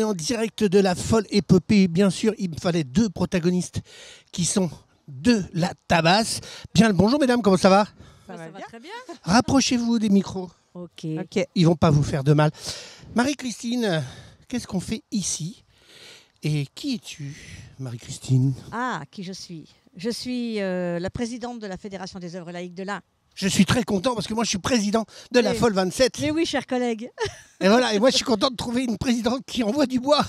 en direct de la folle épopée. Bien sûr, il me fallait deux protagonistes qui sont de la tabasse. Bien le bonjour mesdames, comment ça va? Ça va très bien. Rapprochez-vous des micros. Ok. Ils vont pas vous faire de mal. Marie-Christine, qu'est-ce qu'on fait ici? Et qui es-tu, Marie-Christine? Ah, qui je suis? Je suis la présidente de la Fédération des œuvres laïques de l'Ain. Je suis très content parce que moi je suis président de la Folle 27. Mais oui, chers collègues. Et voilà, et moi je suis content de trouver une présidente qui envoie du bois.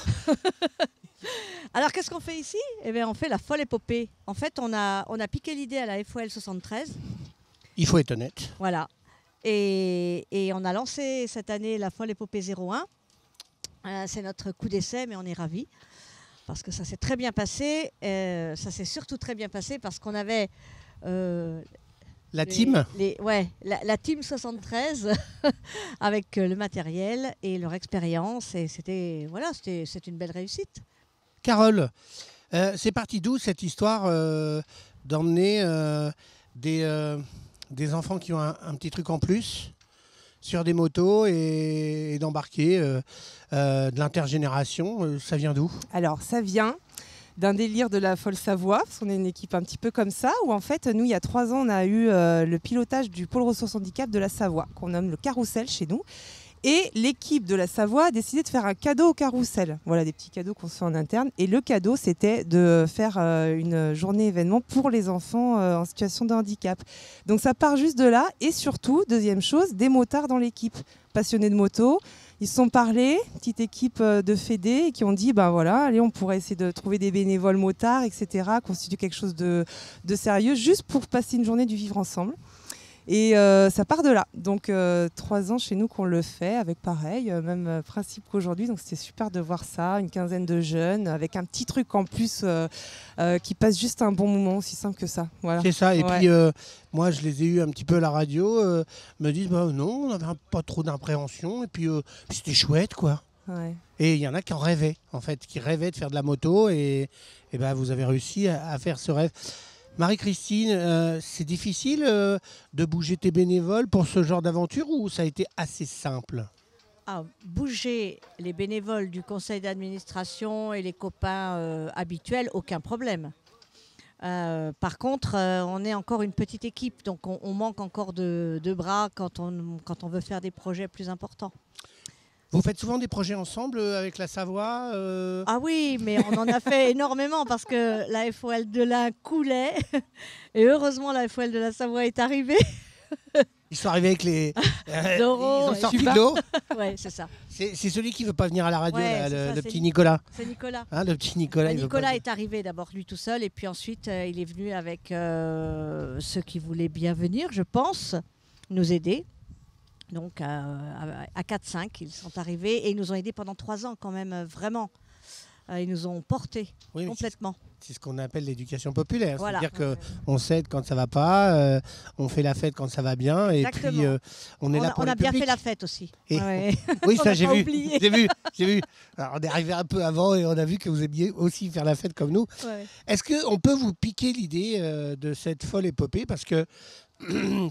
Alors qu'est-ce qu'on fait ici? Eh bien, on fait la folle épopée. En fait, on a piqué l'idée à la FOL 73. Il faut être honnête. Voilà. Et on a lancé cette année la folle épopée 01. C'est notre coup d'essai, mais on est ravis. Parce que ça s'est très bien passé. Ça s'est surtout très bien passé parce qu'on avait... La team la team 73 avec le matériel et leur expérience. Et c'est une belle réussite. Carole, c'est parti d'où cette histoire d'emmener des enfants qui ont un petit truc en plus sur des motos et d'embarquer de l'intergénération? Ça vient d'où? Alors, ça vient d'un délire de la Folle Savoie, parce qu'on est une équipe un petit peu comme ça, où en fait, nous, il y a 3 ans, on a eu le pilotage du pôle ressources handicap de la Savoie, qu'on nomme le Carrousel chez nous. Et l'équipe de la Savoie a décidé de faire un cadeau au Carrousel. Voilà, des petits cadeaux qu'on se fait en interne. Et le cadeau, c'était de faire une journée événement pour les enfants en situation de handicap. Donc ça part juste de là. Et surtout, deuxième chose, des motards dans l'équipe, passionnés de moto. Ils se sont parlé, petite équipe de fédés, qui ont dit, ben voilà, allez, on pourrait essayer de trouver des bénévoles motards, etc., constituer quelque chose de sérieux, juste pour passer une journée du vivre ensemble. Et ça part de là. Donc 3 ans chez nous qu'on le fait, avec pareil, même principe qu'aujourd'hui. Donc c'était super de voir ça, une quinzaine de jeunes, avec un petit truc en plus qui passe juste un bon moment, aussi simple que ça. Voilà. C'est ça. Et puis moi, je les ai eus un petit peu à la radio, me disent, bah, non, on n'avait pas trop d'impréhension. Et puis c'était chouette, quoi. Ouais. Et il y en a qui en rêvaient, en fait, qui rêvaient de faire de la moto. Et ben, vous avez réussi à faire ce rêve. Marie-Christine, c'est difficile de bouger tes bénévoles pour ce genre d'aventure ou ça a été assez simple? Bouger les bénévoles du conseil d'administration et les copains habituels, aucun problème. Par contre, on est encore une petite équipe, donc on manque encore de bras quand on veut faire des projets plus importants. Vous faites souvent des projets ensemble avec la Savoie Ah oui, mais on en a fait énormément parce que la FOL de l'Ain coulait et heureusement la FOL de la Savoie est arrivée. Ils sont arrivés avec les... ils Doro, ont sorti de l'eau. Ouais, c'est ça. C'est celui qui ne veut pas venir à la radio, Ouais, là, ça, le petit Nicolas. C'est Nicolas. Hein, le petit Nicolas. Nicolas est arrivé d'abord lui tout seul et puis ensuite il est venu avec ceux qui voulaient bien venir, je pense, nous aider. Donc à 4-5, ils sont arrivés et ils nous ont aidés pendant 3 ans quand même, vraiment. Ils nous ont portés complètement. C'est ce qu'on appelle l'éducation populaire. Voilà. C'est-à-dire qu'on s'aide quand ça ne va pas, on fait la fête quand ça va bien. Exactement. Et puis on est là pour le public. On a bien fait la fête aussi. Oui, ça j'ai vu. Alors, on est arrivé un peu avant et on a vu que vous aimiez aussi faire la fête comme nous. Ouais. Est-ce qu'on peut vous piquer l'idée de cette folle épopée? Parce que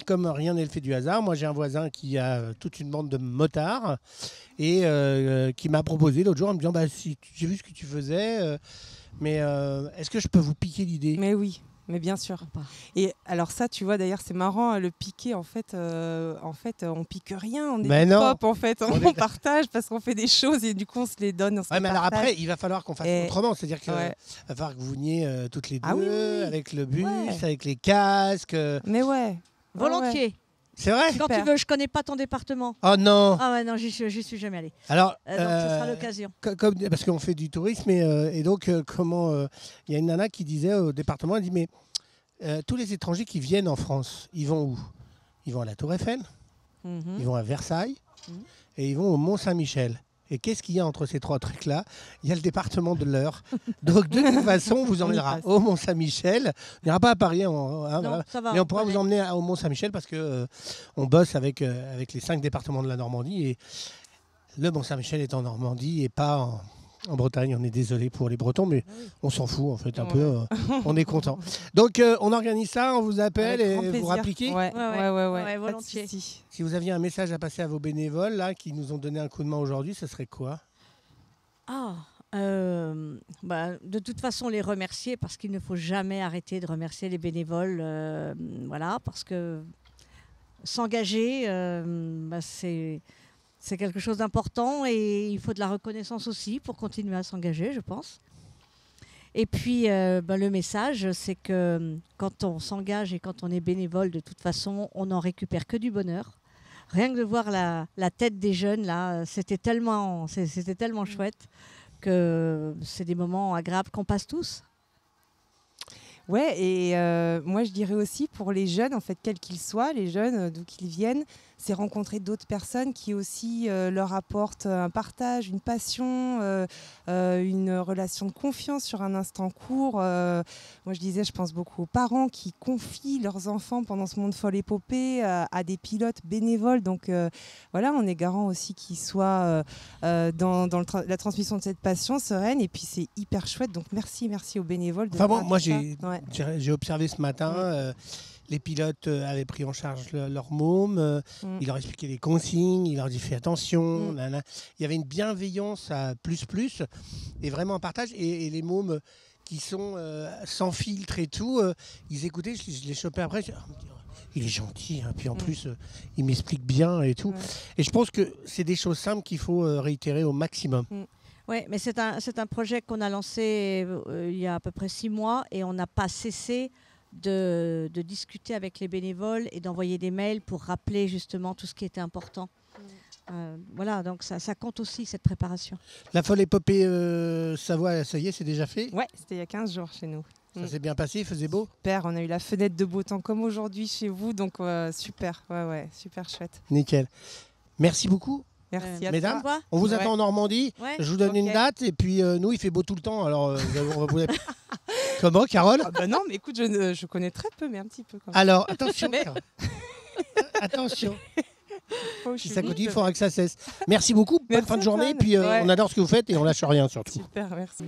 comme rien n'est le fait du hasard, moi j'ai un voisin qui a toute une bande de motards et qui m'a proposé l'autre jour en me disant si j'ai vu ce que tu faisais, mais est-ce que je peux vous piquer l'idée? Mais oui, mais bien sûr. Et alors ça, tu vois, d'ailleurs, c'est marrant, le piquer, en fait, on pique rien, on est pop, en fait, on partage parce qu'on fait des choses et du coup, on se les donne. Mais alors après, il va falloir qu'on fasse autrement, c'est-à-dire qu'il va falloir que vous veniez toutes les deux, avec le bus, avec les casques. Mais ouais. Volontiers. Ouais. C'est vrai? Quand tu veux, je connais pas ton département. Oh non. Ah ouais, non, j'y suis jamais allée. Alors, donc ce sera l'occasion. Parce qu'on fait du tourisme et donc il y a une nana qui disait au département, elle dit mais tous les étrangers qui viennent en France, ils vont où? Ils vont à la Tour Eiffel, ils vont à Versailles et ils vont au Mont-Saint-Michel. Et qu'est-ce qu'il y a entre ces 3 trucs-là? Il y a le département de l'Eure. Donc, de toute façon, on vous emmènera au Mont-Saint-Michel. On n'ira pas à Paris, mais on pourra vous emmener au Mont-Saint-Michel parce qu'on bosse avec les 5 départements de la Normandie. Et le Mont-Saint-Michel est en Normandie et pas en Bretagne. On est désolé pour les Bretons, mais on s'en fout en fait un peu. On est content. Donc, on organise ça, on vous appelle et vous rappliquez. Ouais, volontiers. Si vous aviez un message à passer à vos bénévoles là, qui nous ont donné un coup de main aujourd'hui, ce serait quoi? De toute façon, les remercier, parce qu'il ne faut jamais arrêter de remercier les bénévoles. Voilà, parce que s'engager, c'est quelque chose d'important et il faut de la reconnaissance aussi pour continuer à s'engager, je pense. Et puis, le message, c'est que quand on s'engage et quand on est bénévole, de toute façon, on n'en récupère que du bonheur. Rien que de voir la tête des jeunes, là, c'était tellement chouette que c'est des moments agréables qu'on passe tous. Ouais, et moi je dirais aussi pour les jeunes, en fait, quels qu'ils soient, les jeunes, d'où qu'ils viennent, c'est rencontrer d'autres personnes qui aussi leur apportent un partage, une passion, une relation de confiance sur un instant court. Moi je disais, je pense beaucoup aux parents qui confient leurs enfants pendant ce monde folle épopée à des pilotes bénévoles. Donc voilà, on est garant aussi qu'ils soient dans la transmission de cette passion sereine. Et puis c'est hyper chouette. Donc merci aux bénévoles. Moi j'ai observé ce matin. Les pilotes avaient pris en charge leur môme, ils leur expliquaient les consignes, ils leur disaient fais attention. Il y avait une bienveillance à plus, et vraiment un partage. Et les mômes qui sont sans filtre et tout, ils écoutaient, je les chopais après. Il est gentil, hein. Puis en plus, il m'explique bien et tout. Et je pense que c'est des choses simples qu'il faut réitérer au maximum. Oui, mais c'est un projet qu'on a lancé il y a à peu près 6 mois et on n'a pas cessé de discuter avec les bénévoles et d'envoyer des mails pour rappeler justement tout ce qui était important. Voilà, donc ça compte aussi, cette préparation. La folle épopée Savoie, ça y est, c'est déjà fait ? Ouais, c'était il y a 15 jours chez nous. Ça s'est bien passé, il faisait beau ? Super, on a eu la fenêtre de beau temps comme aujourd'hui chez vous, donc super, super chouette. Nickel. Merci beaucoup. Merci à mesdames, toi. on vous attend en Normandie. Ouais. Je vous donne une date et puis nous il fait beau tout le temps. Alors on va vous... Comment, Carole ? Non, mais écoute, je connais très peu, mais un petit peu quand même. Alors attention, Carole. Attention. Si ça continue, il faudra que ça cesse. Merci beaucoup. Bonne fin de journée. Puis on adore ce que vous faites et on lâche rien surtout. Super, merci.